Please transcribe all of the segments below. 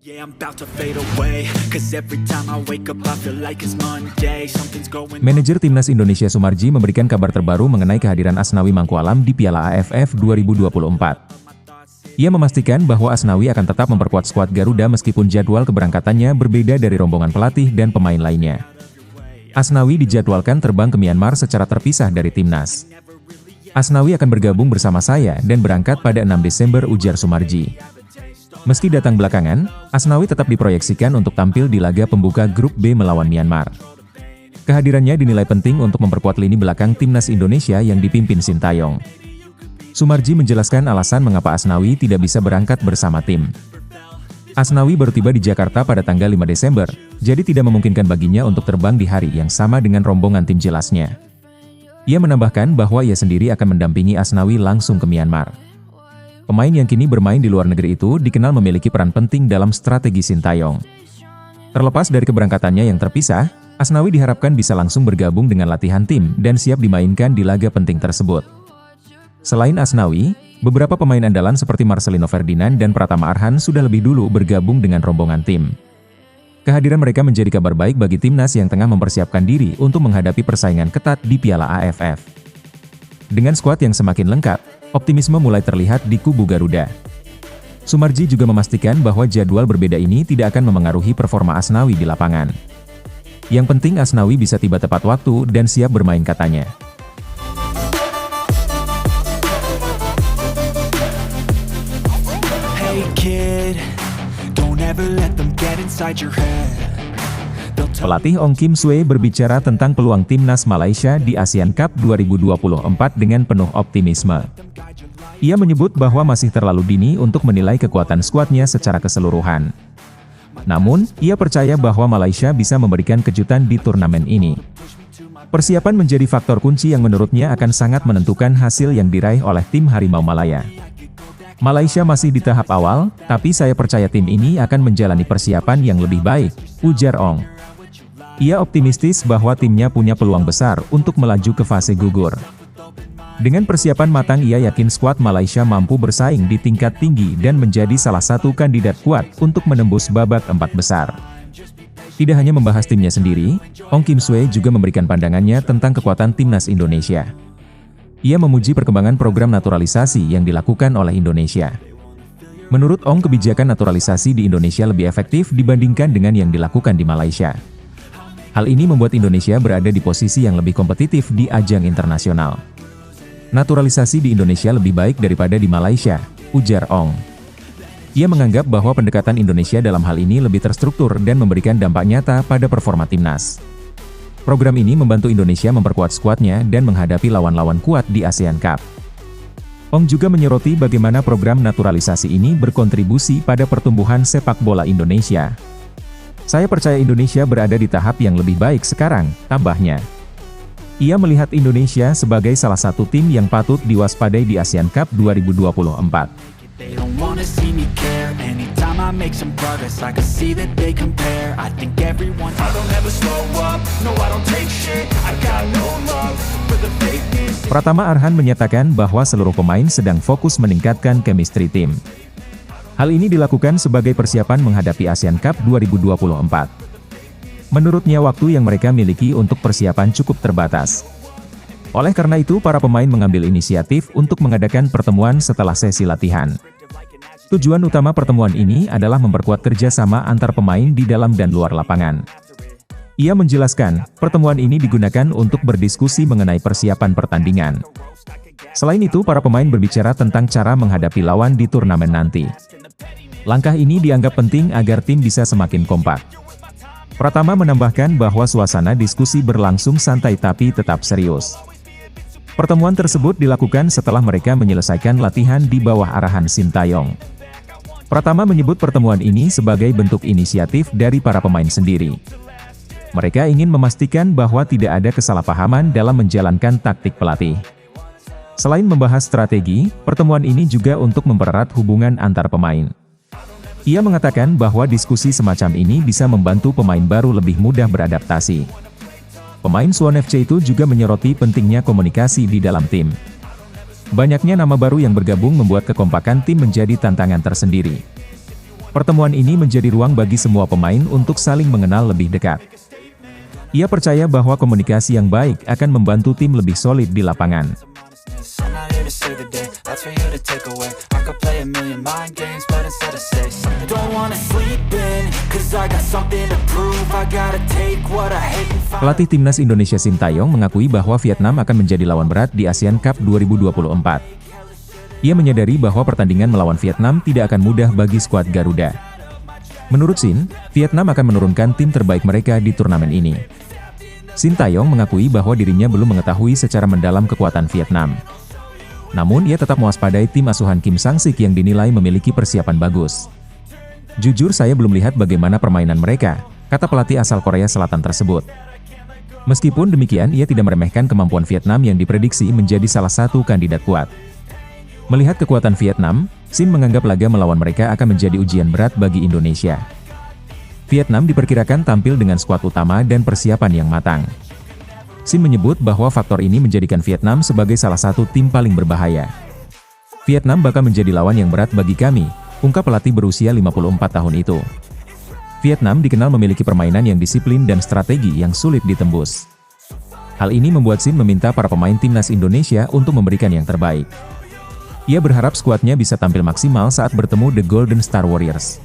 Yeah, I'm about to fade away, 'cause every time I wake up I feel like it's Monday, something's going on. Manajer Timnas Indonesia Sumarji memberikan kabar terbaru mengenai kehadiran Asnawi Mangkualam di Piala AFF 2024. Ia memastikan bahwa Asnawi akan tetap memperkuat skuad Garuda meskipun jadwal keberangkatannya berbeda dari rombongan pelatih dan pemain lainnya. Asnawi dijadwalkan terbang ke Myanmar secara terpisah dari Timnas. Asnawi akan bergabung bersama saya dan berangkat pada 6 Desember, ujar Sumarji. Meski datang belakangan, Asnawi tetap diproyeksikan untuk tampil di laga pembuka Grup B melawan Myanmar. Kehadirannya dinilai penting untuk memperkuat lini belakang Timnas Indonesia yang dipimpin Sintayong. Sumarji menjelaskan alasan mengapa Asnawi tidak bisa berangkat bersama tim. Asnawi baru tiba di Jakarta pada tanggal 5 Desember, jadi tidak memungkinkan baginya untuk terbang di hari yang sama dengan rombongan tim jelasnya. Ia menambahkan bahwa ia sendiri akan mendampingi Asnawi langsung ke Myanmar. Pemain yang kini bermain di luar negeri itu dikenal memiliki peran penting dalam strategi Sintayong. Terlepas dari keberangkatannya yang terpisah, Asnawi diharapkan bisa langsung bergabung dengan latihan tim dan siap dimainkan di laga penting tersebut. Selain Asnawi, beberapa pemain andalan seperti Marcelino Ferdinand dan Pratama Arhan sudah lebih dulu bergabung dengan rombongan tim. Kehadiran mereka menjadi kabar baik bagi Timnas yang tengah mempersiapkan diri untuk menghadapi persaingan ketat di Piala AFF. Dengan skuad yang semakin lengkap, optimisme mulai terlihat di kubu Garuda. Sumarji juga memastikan bahwa jadwal berbeda ini tidak akan memengaruhi performa Asnawi di lapangan. Yang penting Asnawi bisa tiba tepat waktu dan siap bermain, katanya. Hey kid, don't ever let them get inside your head. Pelatih Ong Kim Sue berbicara tentang peluang Timnas Malaysia di Asian Cup 2024 dengan penuh optimisme. Ia menyebut bahwa masih terlalu dini untuk menilai kekuatan skuadnya secara keseluruhan. Namun, ia percaya bahwa Malaysia bisa memberikan kejutan di turnamen ini. Persiapan menjadi faktor kunci yang menurutnya akan sangat menentukan hasil yang diraih oleh tim Harimau Malaya. Malaysia masih di tahap awal, tapi saya percaya tim ini akan menjalani persiapan yang lebih baik, ujar Ong. Ia optimistis bahwa timnya punya peluang besar untuk melaju ke fase gugur. Dengan persiapan matang, ia yakin skuad Malaysia mampu bersaing di tingkat tinggi dan menjadi salah satu kandidat kuat untuk menembus babak 4 besar. Tidak hanya membahas timnya sendiri, Ong Kim Sue juga memberikan pandangannya tentang kekuatan Timnas Indonesia. Ia memuji perkembangan program naturalisasi yang dilakukan oleh Indonesia. Menurut Ong, kebijakan naturalisasi di Indonesia lebih efektif dibandingkan dengan yang dilakukan di Malaysia. Hal ini membuat Indonesia berada di posisi yang lebih kompetitif di ajang internasional. Naturalisasi di Indonesia lebih baik daripada di Malaysia, ujar Ong. Ia menganggap bahwa pendekatan Indonesia dalam hal ini lebih terstruktur dan memberikan dampak nyata pada performa timnas. Program ini membantu Indonesia memperkuat skuadnya dan menghadapi lawan-lawan kuat di ASEAN Cup. Ong juga menyoroti bagaimana program naturalisasi ini berkontribusi pada pertumbuhan sepak bola Indonesia. Saya percaya Indonesia berada di tahap yang lebih baik sekarang, tambahnya. Ia melihat Indonesia sebagai salah satu tim yang patut diwaspadai di ASEAN Cup 2024. Pratama Arhan menyatakan bahwa seluruh pemain sedang fokus meningkatkan chemistry tim. Hal ini dilakukan sebagai persiapan menghadapi ASEAN Cup 2024. Menurutnya, waktu yang mereka miliki untuk persiapan cukup terbatas. Oleh karena itu, para pemain mengambil inisiatif untuk mengadakan pertemuan setelah sesi latihan. Tujuan utama pertemuan ini adalah memperkuat kerjasama antar pemain di dalam dan luar lapangan. Ia menjelaskan, pertemuan ini digunakan untuk berdiskusi mengenai persiapan pertandingan. Selain itu, para pemain berbicara tentang cara menghadapi lawan di turnamen nanti. Langkah ini dianggap penting agar tim bisa semakin kompak. Pratama menambahkan bahwa suasana diskusi berlangsung santai tapi tetap serius. Pertemuan tersebut dilakukan setelah mereka menyelesaikan latihan di bawah arahan Sintayong. Pratama menyebut pertemuan ini sebagai bentuk inisiatif dari para pemain sendiri. Mereka ingin memastikan bahwa tidak ada kesalahpahaman dalam menjalankan taktik pelatih. Selain membahas strategi, pertemuan ini juga untuk mempererat hubungan antar pemain. Ia mengatakan bahwa diskusi semacam ini bisa membantu pemain baru lebih mudah beradaptasi. Pemain Suwon FC itu juga menyoroti pentingnya komunikasi di dalam tim. Banyaknya nama baru yang bergabung membuat kekompakan tim menjadi tantangan tersendiri. Pertemuan ini menjadi ruang bagi semua pemain untuk saling mengenal lebih dekat. Ia percaya bahwa komunikasi yang baik akan membantu tim lebih solid di lapangan. Pelatih timnas Indonesia Sintayong mengakui bahwa Vietnam akan menjadi lawan berat di ASEAN Cup 2024. Ia menyadari bahwa pertandingan melawan Vietnam tidak akan mudah bagi skuad Garuda. Menurut Sin, Vietnam akan menurunkan tim terbaik mereka di turnamen ini. Sintayong mengakui bahwa dirinya belum mengetahui secara mendalam kekuatan Vietnam. Namun ia tetap mewaspadai tim asuhan Kim Sang-sik yang dinilai memiliki persiapan bagus. "Jujur saya belum lihat bagaimana permainan mereka," kata pelatih asal Korea Selatan tersebut. Meskipun demikian, ia tidak meremehkan kemampuan Vietnam yang diprediksi menjadi salah satu kandidat kuat. Melihat kekuatan Vietnam, Sin menganggap laga melawan mereka akan menjadi ujian berat bagi Indonesia. Vietnam diperkirakan tampil dengan skuad utama dan persiapan yang matang. Sin menyebut bahwa faktor ini menjadikan Vietnam sebagai salah satu tim paling berbahaya. "Vietnam bakal menjadi lawan yang berat bagi kami," ungkap pelatih berusia 54 tahun itu. Vietnam dikenal memiliki permainan yang disiplin dan strategi yang sulit ditembus. Hal ini membuat Sin meminta para pemain timnas Indonesia untuk memberikan yang terbaik. Ia berharap skuadnya bisa tampil maksimal saat bertemu The Golden Star Warriors.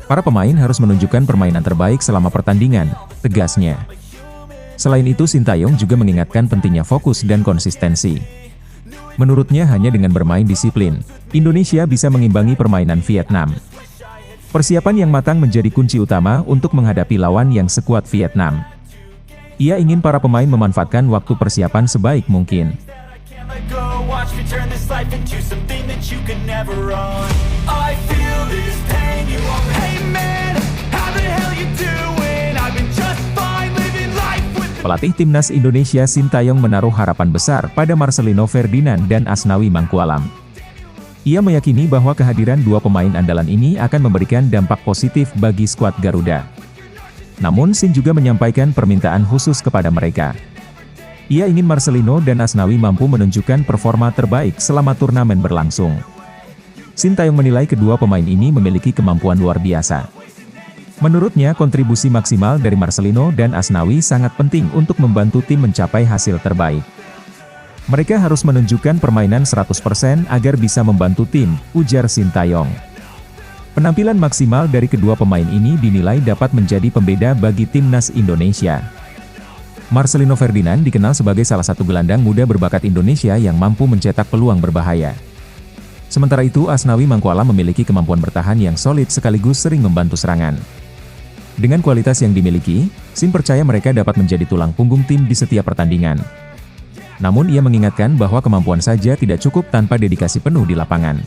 "Para pemain harus menunjukkan permainan terbaik selama pertandingan," tegasnya. Selain itu, Sintayong juga mengingatkan pentingnya fokus dan konsistensi. Menurutnya hanya dengan bermain disiplin, Indonesia bisa mengimbangi permainan Vietnam. Persiapan yang matang menjadi kunci utama untuk menghadapi lawan yang sekuat Vietnam. Ia ingin para pemain memanfaatkan waktu persiapan sebaik mungkin. Pelatih timnas Indonesia Sintayong menaruh harapan besar pada Marcelino Ferdinand dan Asnawi Mangkualam. Ia meyakini bahwa kehadiran dua pemain andalan ini akan memberikan dampak positif bagi skuad Garuda. Namun Sin juga menyampaikan permintaan khusus kepada mereka. Ia ingin Marcelino dan Asnawi mampu menunjukkan performa terbaik selama turnamen berlangsung. Sintayong menilai kedua pemain ini memiliki kemampuan luar biasa. Menurutnya, kontribusi maksimal dari Marcelino dan Asnawi sangat penting untuk membantu tim mencapai hasil terbaik. "Mereka harus menunjukkan permainan 100% agar bisa membantu tim," ujar Sintayong. Penampilan maksimal dari kedua pemain ini dinilai dapat menjadi pembeda bagi timnas Indonesia. Marcelino Ferdinand dikenal sebagai salah satu gelandang muda berbakat Indonesia yang mampu mencetak peluang berbahaya. Sementara itu, Asnawi Mangkualam memiliki kemampuan bertahan yang solid sekaligus sering membantu serangan. Dengan kualitas yang dimiliki, Sin percaya mereka dapat menjadi tulang punggung tim di setiap pertandingan. Namun ia mengingatkan bahwa kemampuan saja tidak cukup tanpa dedikasi penuh di lapangan.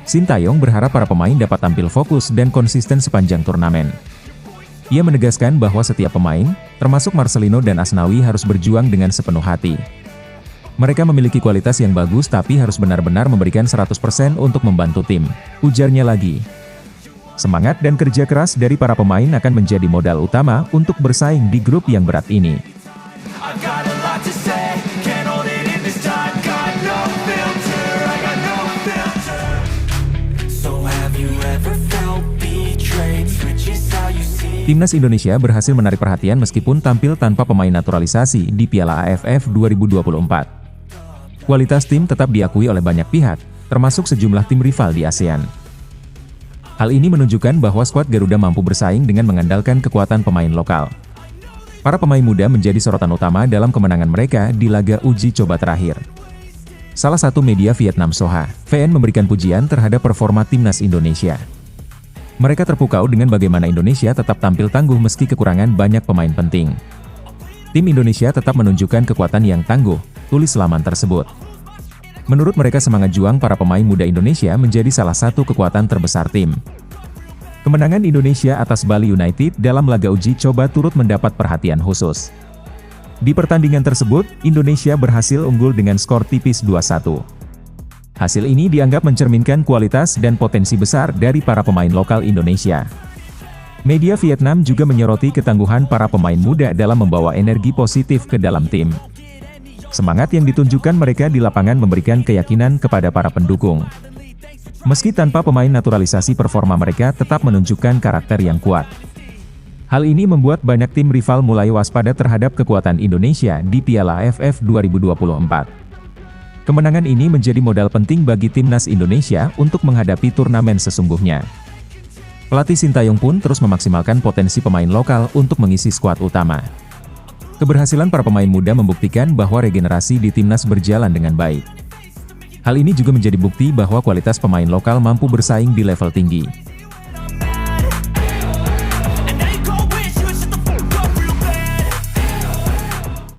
Sintayong berharap para pemain dapat tampil fokus dan konsisten sepanjang turnamen. Ia menegaskan bahwa setiap pemain, termasuk Marcelino dan Asnawi harus berjuang dengan sepenuh hati. "Mereka memiliki kualitas yang bagus tapi harus benar-benar memberikan 100% untuk membantu tim," ujarnya lagi. Semangat dan kerja keras dari para pemain akan menjadi modal utama untuk bersaing di grup yang berat ini. Timnas Indonesia berhasil menarik perhatian meskipun tampil tanpa pemain naturalisasi di Piala AFF 2024. Kualitas tim tetap diakui oleh banyak pihak, termasuk sejumlah tim rival di ASEAN. Hal ini menunjukkan bahwa skuad Garuda mampu bersaing dengan mengandalkan kekuatan pemain lokal. Para pemain muda menjadi sorotan utama dalam kemenangan mereka di laga uji coba terakhir. Salah satu media Vietnam Soha, VN memberikan pujian terhadap performa timnas Indonesia. Mereka terpukau dengan bagaimana Indonesia tetap tampil tangguh meski kekurangan banyak pemain penting. "Tim Indonesia tetap menunjukkan kekuatan yang tangguh," tulis laman tersebut. Menurut mereka, semangat juang para pemain muda Indonesia menjadi salah satu kekuatan terbesar tim. Kemenangan Indonesia atas Bali United dalam laga uji coba turut mendapat perhatian khusus. Di pertandingan tersebut, Indonesia berhasil unggul dengan skor tipis 2-1. Hasil ini dianggap mencerminkan kualitas dan potensi besar dari para pemain lokal Indonesia. Media Vietnam juga menyoroti ketangguhan para pemain muda dalam membawa energi positif ke dalam tim. Semangat yang ditunjukkan mereka di lapangan memberikan keyakinan kepada para pendukung. Meski tanpa pemain naturalisasi, performa mereka tetap menunjukkan karakter yang kuat. Hal ini membuat banyak tim rival mulai waspada terhadap kekuatan Indonesia di Piala AFF 2024. Kemenangan ini menjadi modal penting bagi timnas Indonesia untuk menghadapi turnamen sesungguhnya. Pelatih Sintayong pun terus memaksimalkan potensi pemain lokal untuk mengisi skuad utama. Keberhasilan para pemain muda membuktikan bahwa regenerasi di timnas berjalan dengan baik. Hal ini juga menjadi bukti bahwa kualitas pemain lokal mampu bersaing di level tinggi.